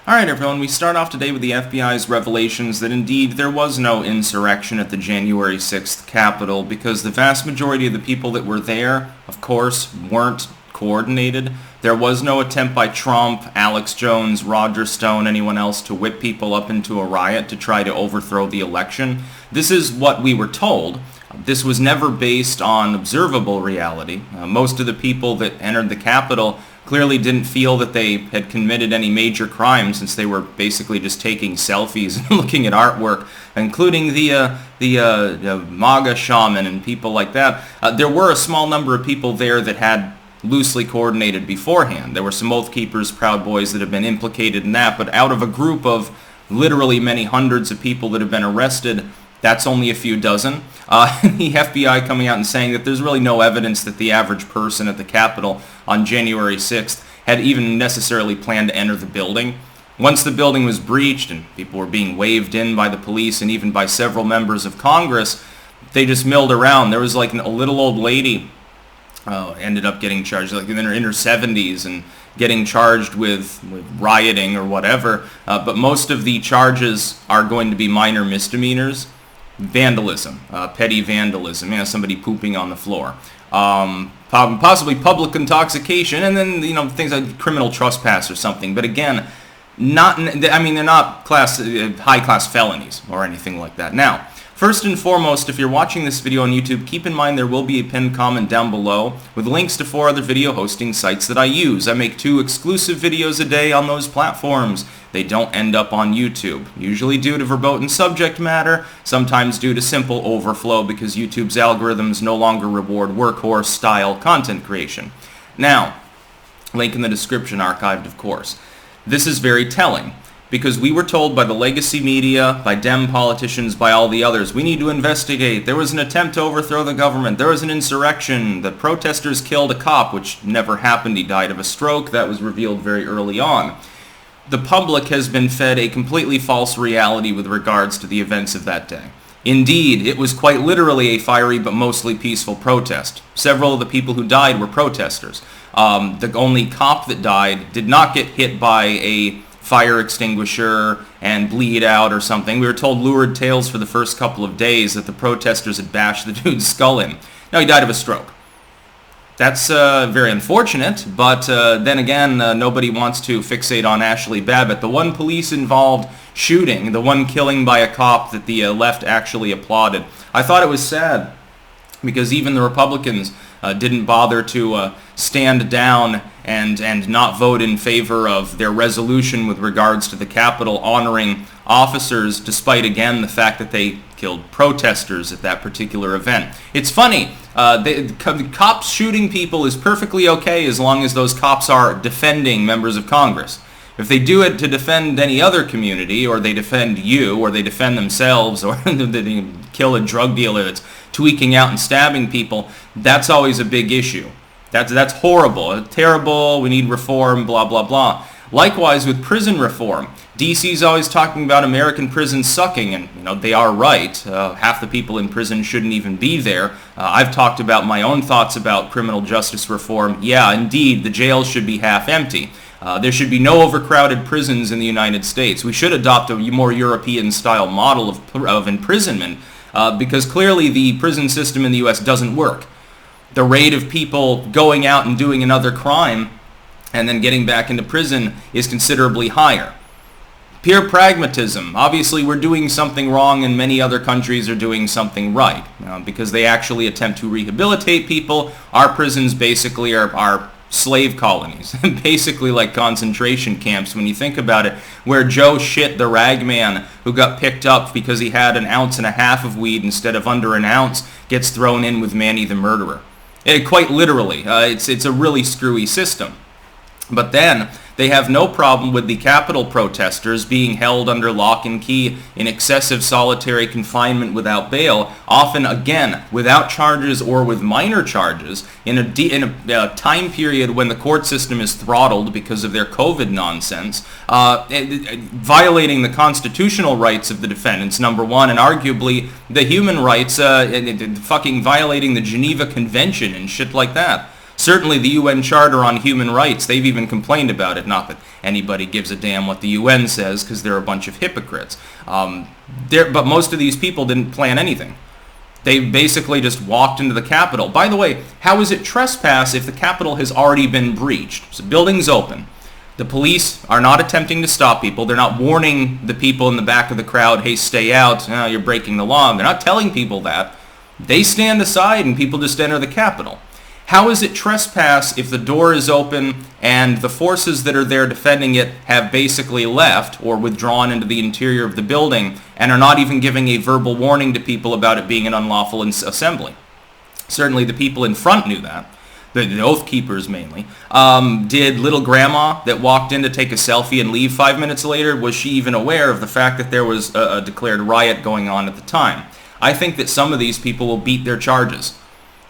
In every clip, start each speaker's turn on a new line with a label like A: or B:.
A: Alright everyone, we start off today with the FBI's revelations that indeed there was no insurrection at the January 6th Capitol because the vast majority of the people that were there, of course, weren't coordinated. There was no attempt by Trump, Alex Jones, Roger Stone, anyone else to whip people up into a riot to try to overthrow the election. This is what we were told. This was never based on observable reality. Most of the people that entered the Capitol clearly didn't feel that they had committed any major crime since they were basically just taking selfies and looking at artwork, including the MAGA shaman and people like that. There were a small number of people there that had loosely coordinated beforehand. There were some Oath Keepers, Proud Boys that have been implicated in that, but out of a group of literally many hundreds of people that have been arrested, that's only a few dozen. The FBI coming out and saying that there's really no evidence that the average person at the Capitol on January 6th had even necessarily planned to enter the building. Once the building was breached and people were being waved in by the police and even by several members of Congress, they just milled around. There was like a little old lady ended up getting charged, like in her 70s, and getting charged with rioting or whatever. But most of the charges are going to be minor misdemeanors. Vandalism, petty vandalism, somebody pooping on the floor, possibly public intoxication, and then things like criminal trespass or something. But again, they're not high class felonies or anything like that. Now, first and foremost, if you're watching this video on YouTube, keep in mind there will be a pinned comment down below with links to 4 other video hosting sites that I use. I make 2 exclusive videos a day on those platforms. They don't end up on YouTube, usually due to verboten subject matter, sometimes due to simple overflow because YouTube's algorithms no longer reward workhorse-style content creation. Now, link in the description, archived of course. This is very telling because we were told by the legacy media, by Dem politicians, by all the others, we need to investigate. There was an attempt to overthrow the government. There was an insurrection. The protesters killed a cop, which never happened. He died of a stroke. That was revealed very early on. The public has been fed a completely false reality with regards to the events of that day. Indeed, it was quite literally a fiery but mostly peaceful protest. Several of the people who died were protesters. The only cop that died did not get hit by a fire extinguisher and bleed out or something. We were told lurid tales for the first couple of days that the protesters had bashed the dude's skull in. No, he died of a stroke. That's very unfortunate, but then again, nobody wants to fixate on Ashley Babbitt, the one police-involved shooting, the one killing by a cop that the left actually applauded. I thought it was sad because even the Republicans didn't bother to stand down and not vote in favor of their resolution with regards to the Capitol honoring officers, despite, again, the fact that they killed protesters at that particular event. It's funny, cops shooting people is perfectly okay as long as those cops are defending members of Congress. If they do it to defend any other community, or they defend you, or they defend themselves, or they kill a drug dealer that's tweaking out and stabbing people, that's always a big issue. That's horrible, terrible, we need reform, blah, blah, blah. Likewise with prison reform. DC's always talking about American prisons sucking, and they are right. Half the people in prison shouldn't even be there. I've talked about my own thoughts about criminal justice reform. Yeah, indeed, the jails should be half empty. There should be no overcrowded prisons in the United States. We should adopt a more European-style model of imprisonment because clearly the prison system in the U.S. doesn't work. The rate of people going out and doing another crime and then getting back into prison is considerably higher. Pure pragmatism. Obviously, we're doing something wrong and many other countries are doing something right because they actually attempt to rehabilitate people. Our prisons basically are slave colonies, basically like concentration camps when you think about it, where Joe Shit, the ragman who got picked up because he had 1.5 ounces of weed instead of under an ounce, gets thrown in with Manny the murderer. Quite literally, it's a really screwy system. But then they have no problem with the Capitol protesters being held under lock and key in excessive solitary confinement without bail, often, again, without charges or with minor charges, in a time period when the court system is throttled because of their COVID nonsense, violating the constitutional rights of the defendants, number one, and arguably the human rights, fucking violating the Geneva Convention and shit like that. Certainly the UN Charter on Human Rights, they've even complained about it. Not that anybody gives a damn what the UN says, because they're a bunch of hypocrites. But most of these people didn't plan anything. They basically just walked into the Capitol. By the way, how is it trespass if the Capitol has already been breached? So the building's open. The police are not attempting to stop people. They're not warning the people in the back of the crowd, hey, stay out, you're breaking the law. They're not telling people that. They stand aside and people just enter the Capitol. How is it trespass if the door is open and the forces that are there defending it have basically left or withdrawn into the interior of the building and are not even giving a verbal warning to people about it being an unlawful assembly? Certainly the people in front knew that. The Oath Keepers mainly. Did little grandma that walked in to take a selfie and leave 5 minutes later, was she even aware of the fact that there was a declared riot going on at the time? I think that some of these people will beat their charges.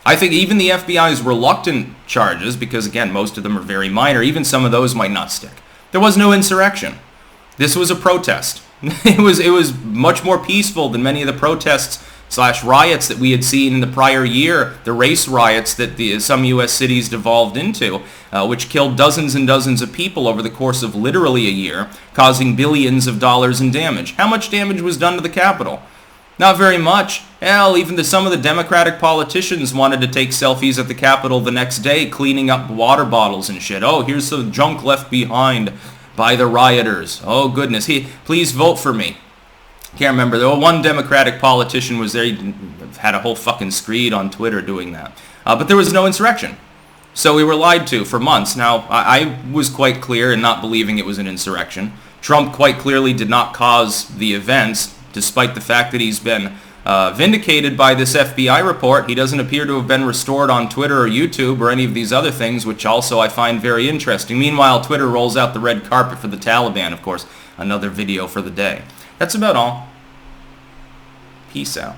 A: I think even the FBI's reluctant charges, because again, most of them are very minor, even some of those might not stick. There was no insurrection. This was a protest. It was much more peaceful than many of the protests / riots that we had seen in the prior year, the race riots that some U.S. cities devolved into, which killed dozens and dozens of people over the course of literally a year, causing billions of dollars in damage. How much damage was done to the Capitol? Not very much. Hell, even some of the Democratic politicians wanted to take selfies at the Capitol the next day, cleaning up water bottles and shit. Oh, here's some junk left behind by the rioters. Oh, goodness. Please vote for me. Can't remember. There was one Democratic politician was there. He had a whole fucking screed on Twitter doing that. But there was no insurrection. So we were lied to for months. Now, I was quite clear in not believing it was an insurrection. Trump quite clearly did not cause the events, despite the fact that he's been vindicated by this FBI report. He doesn't appear to have been restored on Twitter or YouTube or any of these other things, which also I find very interesting. Meanwhile, Twitter rolls out the red carpet for the Taliban, of course. Another video for the day. That's about all. Peace out.